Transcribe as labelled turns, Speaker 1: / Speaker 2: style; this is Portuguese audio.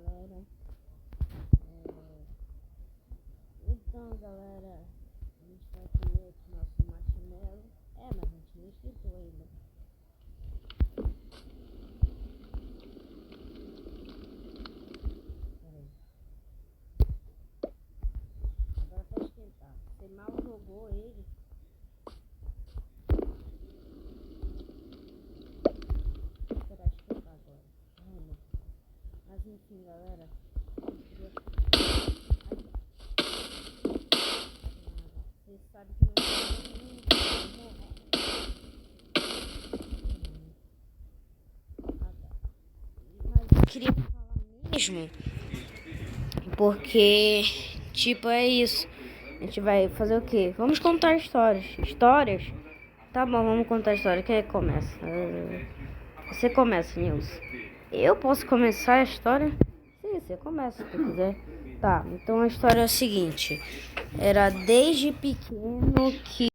Speaker 1: galera. Então, galera, a gente vai comer aqui nosso marshmallow. Mas a gente não esquentou ainda. Peraí. Agora tá esquentado. Você mal jogou ele. Vou esperar esquentar agora. Mas enfim, galera. Vocês sabem que mas eu queria falar mesmo, porque, tipo, é isso. A gente vai fazer o quê? Vamos contar histórias. Histórias? Tá bom, vamos contar história. Quem é que começa? Você começa, Nilson. Eu posso começar a história? Sim, você começa se quiser. Tá, então a história é a seguinte. Era desde pequeno que